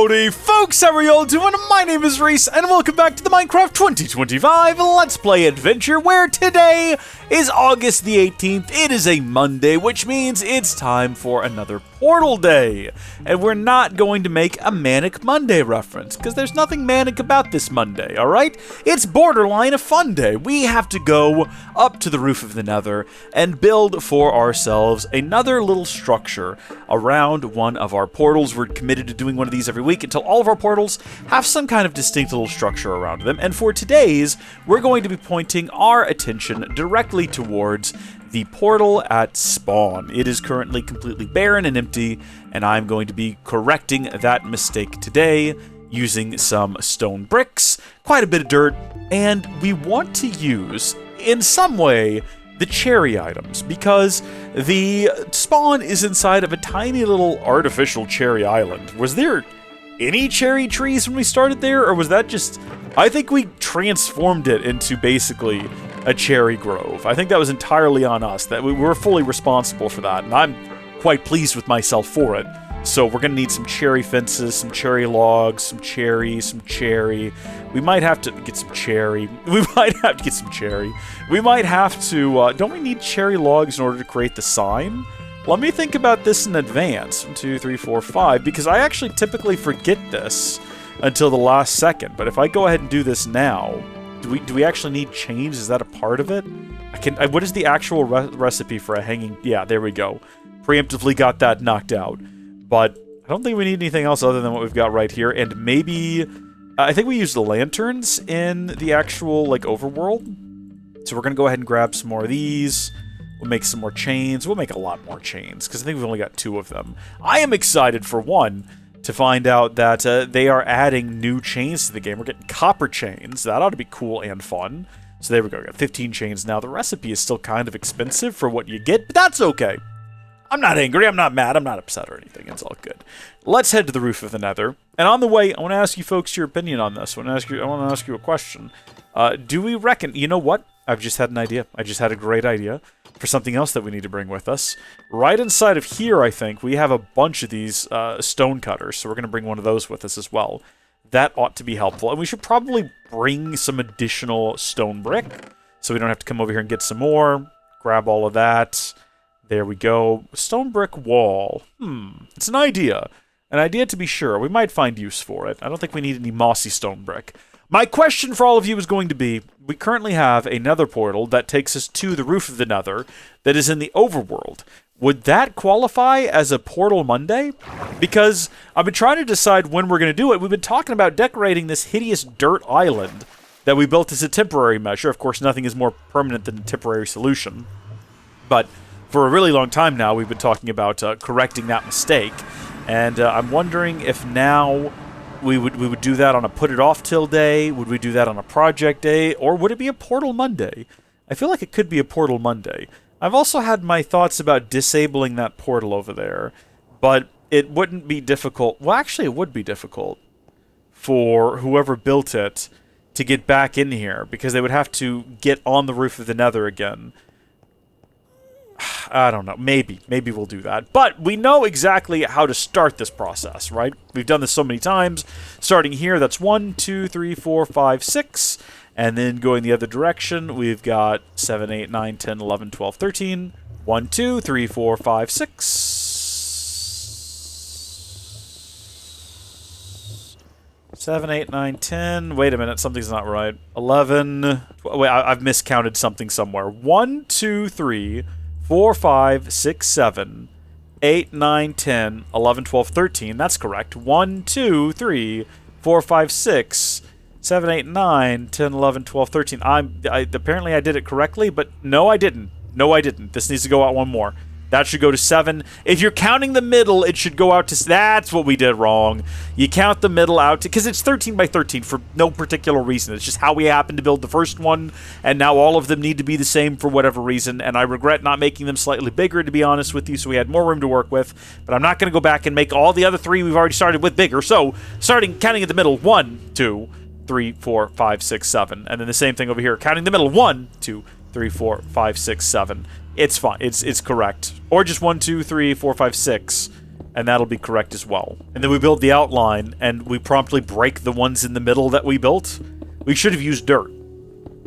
Howdy folks, how are y'all doing? My name is Reese, and welcome back to the Minecraft 2025 Let's Play Adventure, where today is August the 18th. It is a Monday, which means it's time for another Portal Day. And we're not going to make a Manic Monday reference, because there's nothing manic about this Monday, alright? It's borderline a fun day. We have to go up to the roof of the Nether and build for ourselves another little structure around one of our portals. We're committed to doing one of these every week until all of our portals have some kind of distinct little structure around them. And for today's, we're going to be pointing our attention directly towards the portal at spawn. It is currently completely barren and empty, and I'm going to be correcting that mistake today using some stone bricks, quite a bit of dirt, and we want to use, in some way, the cherry items, because the spawn is inside of a tiny little artificial cherry island. Was there any cherry trees when we started there, or was that just... I think we transformed it into basically a cherry grove. I think that was entirely on us, that we were fully responsible for that, and I'm quite pleased with myself for it. So we're gonna need some cherry fences, some cherry logs, some cherry. We might have to get some cherry. We might have to get some cherry. We might have to, don't we need cherry logs in order to create the sign? Let me think about this in advance. 1, 2, 3, 4, 5, because I actually typically forget this until the last second. But if I go ahead and do this now, do we actually need chains? Is that a part of it? What is the actual recipe for a hanging? Yeah, there we go. Preemptively got that knocked out. But I don't think we need anything else other than what we've got right here. And maybe, I think we used the lanterns in the actual, like, overworld. So we're going to go ahead and grab some more of these. We'll make some more chains. We'll make a lot more chains, because I think we've only got 2 of them. I am excited, for one, to find out that they are adding new chains to the game. We're getting copper chains. That ought to be cool and fun. So there we go. We got 15 chains now. The recipe is still kind of expensive for what you get, but that's okay. I'm not angry, I'm not mad, I'm not upset or anything. It's all good. Let's head to the roof of the Nether. And on the way, I want to ask you folks your opinion on this. I want to ask you a question. Do we reckon... You know what? I've just had an idea. I just had a great idea for something else that we need to bring with us. Right inside of here, I think, we have a bunch of these stone cutters, so we're going to bring one of those with us as well. That ought to be helpful. And we should probably bring some additional stone brick, so we don't have to come over here and get some more. Grab all of that. There we go. Stone brick wall. It's an idea. An idea to be sure. We might find use for it. I don't think we need any mossy stone brick. My question for all of you is going to be, we currently have a nether portal that takes us to the roof of the nether that is in the overworld. Would that qualify as a Portal Monday? Because I've been trying to decide when we're going to do it. We've been talking about decorating this hideous dirt island that we built as a temporary measure. Of course, nothing is more permanent than a temporary solution. But for a really long time now, we've been talking about correcting that mistake. And I'm wondering if now... We would do that on a put it off till day. Would we do that on a project day? Or would it be a Portal Monday? I feel like it could be a Portal Monday. I've also had my thoughts about disabling that portal over there. But it wouldn't be difficult. Well, actually, it would be difficult for whoever built it to get back in here, because they would have to get on the roof of the Nether again. I don't know. Maybe we'll do that. But we know exactly how to start this process, right? We've done this so many times. Starting here, that's 1, 2, 3, 4, 5, 6. And then going the other direction, we've got 7, 8, 9, 10, 11, 12, 13. 1, 2, 3, 4, 5, 6. 7, 8, 9, 10. Wait a minute, something's not right. 11. Wait, I've miscounted something somewhere. 1, 2, 3... 4, 5, 6, 7, 8, 9, 10, 11, 12, 13. That's correct. 1, 2, 3, 4, 5, 6, 7, 8, 9, 10, 11, 12, 13. Apparently I did it correctly, but no, I didn't. No, I didn't. This needs to go out one more. That should go to 7. If you're counting the middle, it should go out to... That's what we did wrong. You count the middle out to... Because it's 13 by 13 for no particular reason. It's just how we happened to build the first one, and now all of them need to be the same for whatever reason, and I regret not making them slightly bigger, to be honest with you, so we had more room to work with. But I'm not going to go back and make all the other 3 we've already started with bigger. So, counting at the middle, 1, 2, 3, 4, 5, 6, 7. And then the same thing over here. Counting the middle, 1, 2, 3, 4, 5, 6, 7. It's fine. It's correct. Or just 1, 2, 3, 4, 5, 6. and that'll be correct as well. And then we build the outline, and we promptly break the ones in the middle that we built. We should have used dirt,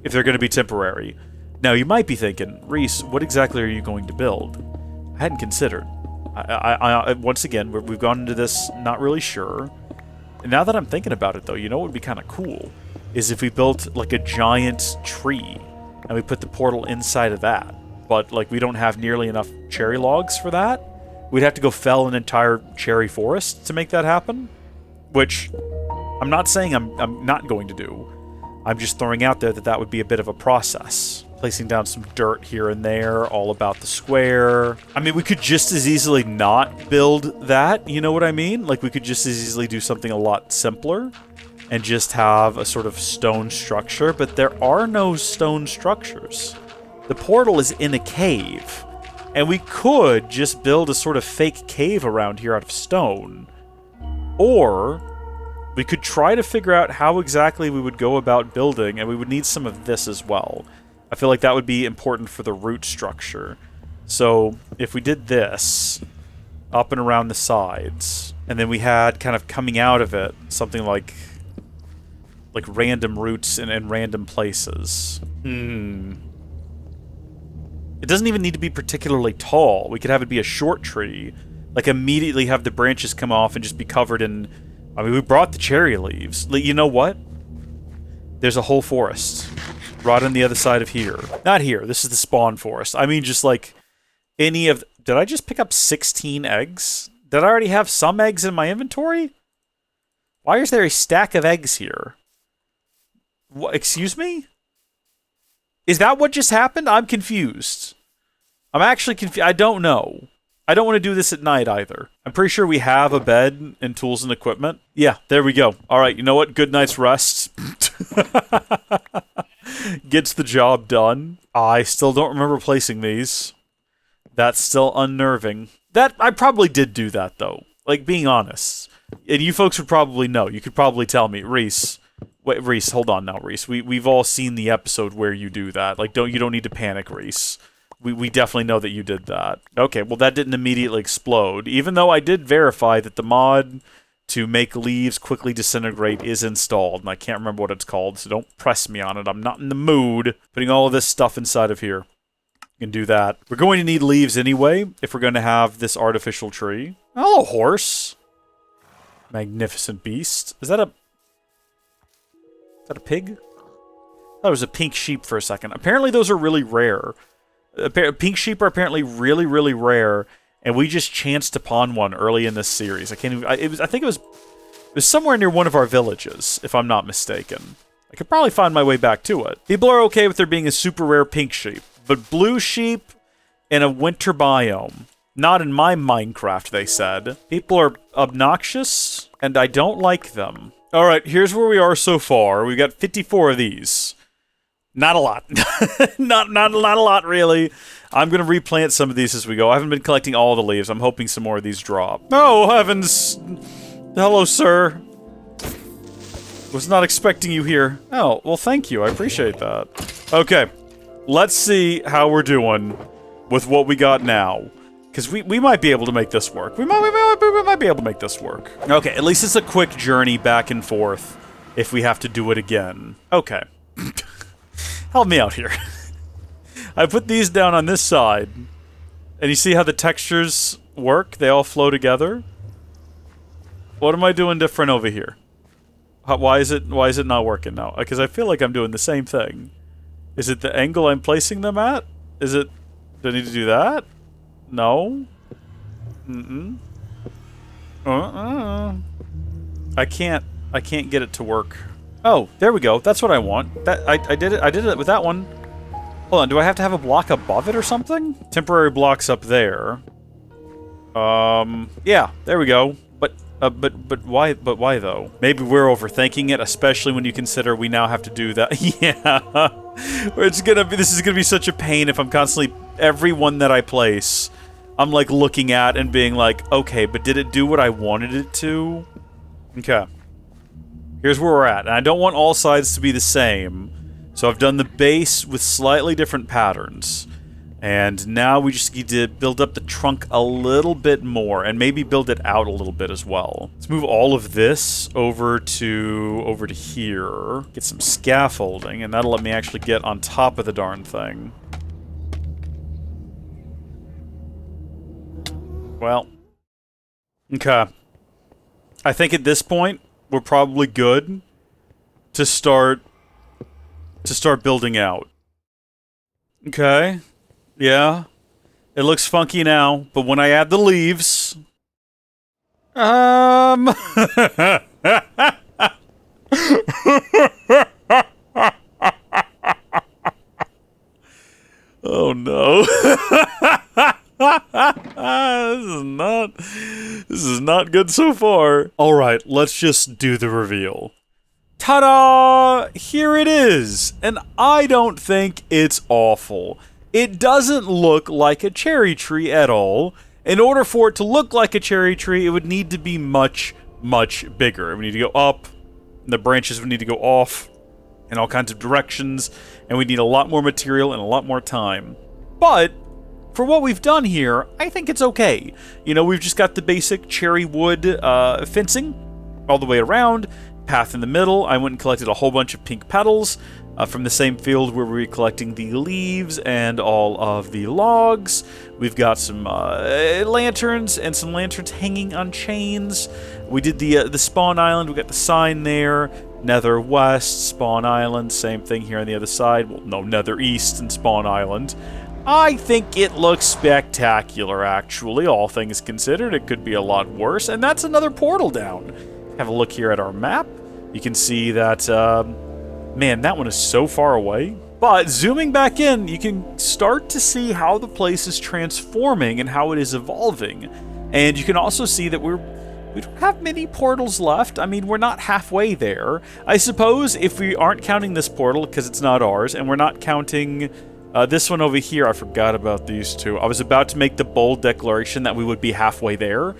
if they're going to be temporary. Now, you might be thinking, Reese, what exactly are you going to build? I hadn't considered. Once again, we've gone into this not really sure. And now that I'm thinking about it, though, you know what would be kind of cool? Is if we built, like, a giant tree, and we put the portal inside of that. But, like, we don't have nearly enough cherry logs for that. We'd have to go fell an entire cherry forest to make that happen. Which, I'm not saying I'm not going to do. I'm just throwing out there that that would be a bit of a process. Placing down some dirt here and there, all about the square. I mean, we could just as easily not build that, you know what I mean? Like, we could just as easily do something a lot simpler and just have a sort of stone structure, but there are no stone structures. The portal is in a cave, and we could just build a sort of fake cave around here out of stone. Or we could try to figure out how exactly we would go about building, and we would need some of this as well. I feel like that would be important for the root structure. So if we did this up and around the sides, and then we had kind of coming out of it something like random roots in random places. It doesn't even need to be particularly tall. We could have it be a short tree, like immediately have the branches come off and just be covered in... I mean, we brought the cherry leaves. You know what? There's a whole forest right on the other side of here. Not here. This is the spawn forest. I mean, just like any of... Did I just pick up 16 eggs? Did I already have some eggs in my inventory? Why is there a stack of eggs here? What, excuse me? Is that what just happened? I'm confused. I'm actually confused. I don't know. I don't want to do this at night either. I'm pretty sure we have a bed and tools and equipment. Yeah, there we go. All right, you know what? Good night's rest. Gets the job done. I still don't remember placing these. That's still unnerving. That I probably did do that, though. Like, being honest. And you folks would probably know. You could probably tell me, Reese. Wait, Reese, hold on now, Reese. We've all seen the episode where you do that. Like, you don't need to panic, Reese. We definitely know that you did that. Okay, well, that didn't immediately explode. Even though I did verify that the mod to make leaves quickly disintegrate is installed. And I can't remember what it's called, so don't press me on it. I'm not in the mood. Putting all of this stuff inside of here. You can do that. We're going to need leaves anyway, if we're going to have this artificial tree. Oh, horse. Magnificent beast. Is that a pig? I thought it was a pink sheep for a second. Apparently those are really rare. Pink sheep are apparently really, really rare, and we just chanced upon one early in this series. I think it was somewhere near one of our villages, if I'm not mistaken. I could probably find my way back to it. People are okay with there being a super rare pink sheep, but blue sheep in a winter biome. Not in my Minecraft, they said. People are obnoxious, and I don't like them. Alright, here's where we are so far. We've got 54 of these. Not a lot. not a lot, really. I'm going to replant some of these as we go. I haven't been collecting all the leaves. I'm hoping some more of these drop. Oh, heavens. Hello, sir. Was not expecting you here. Oh, well, thank you. I appreciate that. Okay. Let's see how we're doing with what we got now. Because we might be able to make this work. We might be able to make this work. Okay, at least it's a quick journey back and forth if we have to do it again. Okay. Help me out here. I put these down on this side. And you see how the textures work? They all flow together. What am I doing different over here? Why is it not working now? Because I feel like I'm doing the same thing. Is it the angle I'm placing them at? Is it... Do I need to do that? No. I can't get it to work. Oh, there we go. That's what I want. I did it with that one. Hold on, do I have to have a block above it or something? Temporary blocks up there. Yeah, there we go. But why though? Maybe we're overthinking it, especially when you consider we now have to do that. Yeah. This is gonna be such a pain if I'm constantly every one that I place I'm like looking at and being like, okay, but did it do what I wanted it to? Okay. Here's where we're at. And I don't want all sides to be the same. So I've done the base with slightly different patterns. And now we just need to build up the trunk a little bit more, and maybe build it out a little bit as well. Let's move all of this over to here. Get some scaffolding, and that'll let me actually get on top of the darn thing. Well, okay. I think at this point, we're probably good to start building out. Okay. Yeah. It looks funky now, but when I add the leaves... Oh no. This is not good so far. Alright, let's just do the reveal. Ta-da! Here it is! And I don't think it's awful. It doesn't look like a cherry tree at all. In order for it to look like a cherry tree, it would need to be much, much bigger. It would need to go up, and the branches would need to go off in all kinds of directions, and we need a lot more material and a lot more time. But for what we've done here, I think it's okay. You know, we've just got the basic cherry wood fencing all the way around, path in the middle. I went and collected a whole bunch of pink petals from the same field where we were collecting the leaves and all of the logs. We've got some lanterns and some lanterns hanging on chains. We did the spawn island. We got the sign there. Nether West, Spawn Island, same thing here on the other side. Well, no, Nether East and Spawn Island. I think it looks spectacular, actually, all things considered. It could be a lot worse, and that's another portal down. Have a look here at our map. You can see that, man, that one is so far away. But zooming back in, you can start to see how the place is transforming and how it is evolving. And you can also see that we don't have many portals left. I mean, we're not halfway there. I suppose if we aren't counting this portal, because it's not ours, and we're not counting... this one over here, I forgot about these two. I was about to make the bold declaration that we would be halfway there,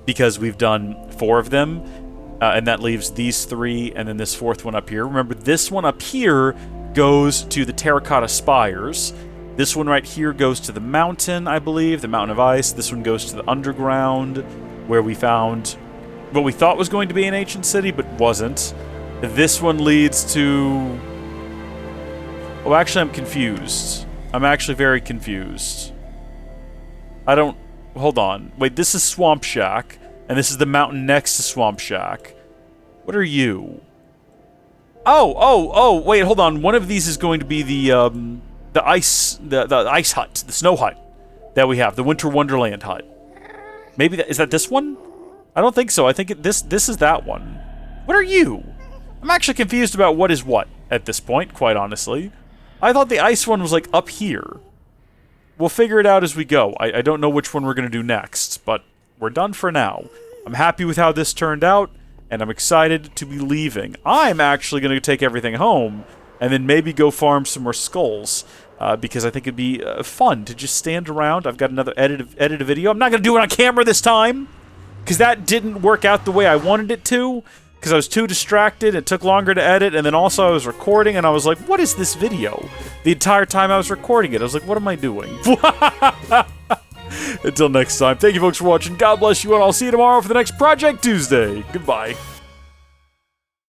because we've done 4 of them, and that leaves these 3, and then this 4th one up here. Remember, this one up here goes to the Terracotta Spires. This one right here goes to the mountain, I believe, the Mountain of Ice. This one goes to the underground, where we found what we thought was going to be an ancient city, but wasn't. This one leads to... Oh, actually, I'm confused. I'm actually very confused. I don't... Hold on. Wait, this is Swamp Shack, and this is the mountain next to Swamp Shack. What are you? Oh, wait, hold on. One of these is going to be the ice hut, the snow hut that we have, the Winter Wonderland hut. Maybe is that this one? I don't think so. I think this is that one. What are you? I'm actually confused about what is what at this point, quite honestly. I thought the ice one was, like, up here. We'll figure it out as we go. I don't know which one we're going to do next, but we're done for now. I'm happy with how this turned out, and I'm excited to be leaving. I'm actually going to take everything home, and then maybe go farm some more skulls, because I think it'd be fun to just stand around. I've got another edited video. I'm not going to do it on camera this time, because that didn't work out the way I wanted it to. Because I was too distracted, it took longer to edit, and then also I was recording, and I was like, what is this video? The entire time I was recording it, I was like, what am I doing? Until next time, thank you folks for watching, God bless you, and I'll see you tomorrow for the next Project Tuesday. Goodbye.